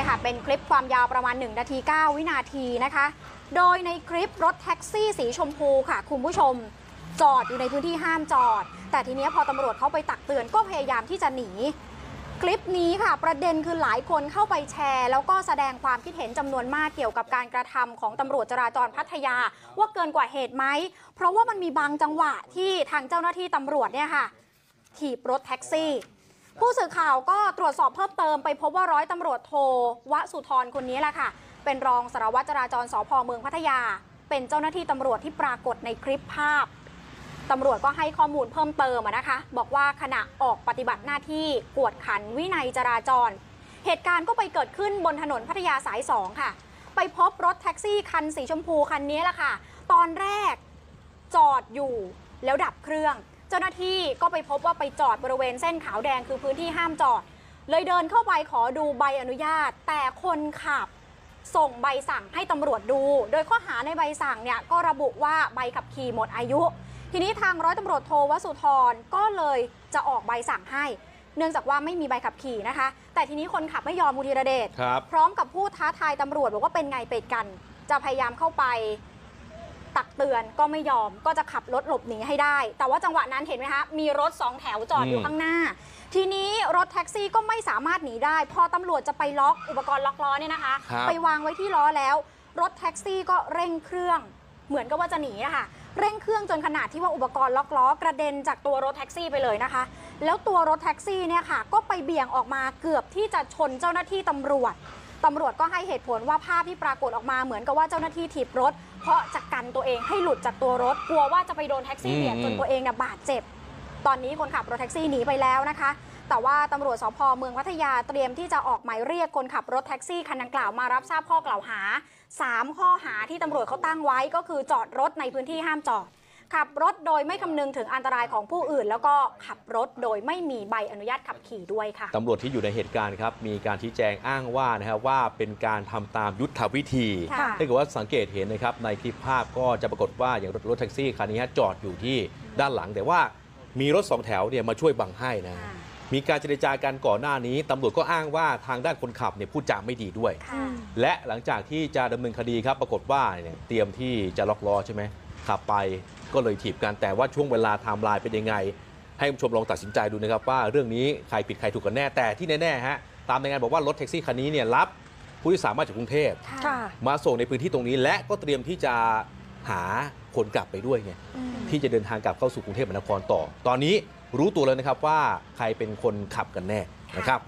ค่ะเป็นคลิปความยาวประมาณ1 นาที 9 วินาทีนะคะโดยในคลิปรถแท็กซี่สีชมพูค่ะคุณผู้ชมจอดอยู่ในพื้นที่ห้ามจอดแต่ทีนี้พอตำรวจเข้าไปตักเตือนก็พยายามที่จะหนีคลิปนี้ค่ะประเด็นคือหลายคนเข้าไปแชร์แล้วก็แสดงความคิดเห็นจำนวนมากเกี่ยวกับการกระทำของตำรวจจราจรพัทยาว่าเกินกว่าเหตุไหมเพราะว่ามันมีบางจังหวะที่ทางเจ้าหน้าที่ตำรวจเนี่ยค่ะถีบรถแท็กซี่ผู้สื่อข่าวก็ตรวจสอบเพิ่มเติมไปพบว่าร้อยตำรวจโทวสุธรคนนี้แหละค่ะเป็นรองสารวัตรจราจรสภ.เมืองพัทยาเป็นเจ้าหน้าที่ตำรวจที่ปรากฏในคลิปภาพตำรวจก็ให้ข้อมูลเพิ่มเติมนะคะบอกว่าขณะออกปฏิบัติหน้าที่กวดขันวินัยจราจรเหตุการณ์ก็ไปเกิดขึ้นบนถนนพัทยาสาย2ค่ะไปพบรถแท็กซี่คันสีชมพูคันนี้แหละค่ะตอนแรกจอดอยู่แล้วดับเครื่องเจ้าหน้าที่ก็ไปพบว่าไปจอดบริเวณเส้นขาวแดงคือพื้นที่ห้ามจอดเลยเดินเข้าไปขอดูใบอนุญาตแต่คนขับส่งใบสั่งให้ตำรวจดูโดยข้อหาในใบสั่งเนี่ยก็ระบุว่าใบขับขี่หมดอายุทีนี้ทางร้อยตำรวจโทวสุธรก็เลยจะออกใบสั่งให้เนื่องจากว่าไม่มีใบขับขี่นะคะแต่ทีนี้คนขับไม่ยอมคุณธีรเดชพร้อมกับพูดท้าทายตำรวจบอกว่าเป็นไงเป็ดกันจะพยายามเข้าไปตักเตือนก็ไม่ยอมก็จะขับรถหลบหนีให้ได้แต่ว่าจังหวะนั้นเห็นไหมคะมีรถ2 แถวจอดอยู่ข้างหน้าทีนี้รถแท็กซี่ก็ไม่สามารถหนีได้พอตำรวจจะไปล็อกอุปกรณ์ล็อกล้อเนี่ยนะคะไปวางไว้ที่ล้อแล้วรถแท็กซี่ก็เร่งเครื่องเหมือนกับว่าจะหนีอะค่ะเร่งเครื่องจนขนาดที่ว่าอุปกรณ์ล็อกล้อกระเด็นจากตัวรถแท็กซี่ไปเลยนะคะแล้วตัวรถแท็กซี่เนี่ยค่ะก็ไปเบี่ยงออกมาเกือบที่จะชนเจ้าหน้าที่ตำรวจก็ให้เหตุผลว่าภาพที่ปรากฏออกมาเหมือนกับว่าเจ้าหน้าที่ถีบรถเพราะจะกันตัวเองให้หลุดจากตัวรถกลัวว่าจะไปโดนแท็กซี่เบียดจนตัวเองเนี่ยบาดเจ็บตอนนี้คนขับรถแท็กซี่หนีไปแล้วนะคะแต่ว่าตำรวจสภ.เมืองพัทยาเตรียมที่จะออกหมายเรียกคนขับรถแท็กซี่คันดังกล่าวมารับทราบข้อกล่าวหา3 ข้อหาที่ตำรวจเขาตั้งไว้ก็คือจอดรถในพื้นที่ห้ามจอดขับรถโดยไม่คำนึงถึงอันตรายของผู้อื่นแล้วก็ขับรถโดยไม่มีใบอนุญาตขับขี่ด้วยค่ะตำรวจที่อยู่ในเหตุการณ์ครับมีการชี้แจงอ้างว่านะครับว่าเป็นการทำตามยุทธวิธีถ้าเกิดว่าสังเกตเห็นนะครับในคลิปภาพก็จะปรากฏว่าอย่างรถแท็กซี่คันนี้จอดอยู่ที่ด้านหลังแต่ว่ามีรถ2 แถวเนี่ยมาช่วยบังให้นะมีการเจรจากันก่อนหน้านี้ตำรวจก็อ้างว่าทางด้านคนขับเนี่ยพูดจาไม่ดีด้วยและหลังจากที่จะดำเนินคดีครับปรากฏว่าเนี่ยเตรียมที่จะล็อกล้อใช่ไหมขับไปก็เลยถีบกันแต่ว่าช่วงเวลาไทม์ไลน์เป็นยังไงให้ผู้ชมลองตัดสินใจดูนะครับว่าเรื่องนี้ใครผิดใครถูกกันแน่แต่ที่แน่ๆฮะตามรายงานบอกว่ารถแท็กซี่คันนี้เนี่ยรับผู้โดยสารมาจากกรุงเทพมาส่งในพื้นที่ตรงนี้และก็เตรียมที่จะหาคนกลับไปด้วยไงที่จะเดินทางกลับเข้าสู่กรุงเทพมหานครต่อตอนนี้รู้ตัวแล้วนะครับว่าใครเป็นคนขับกันแน่นะครับ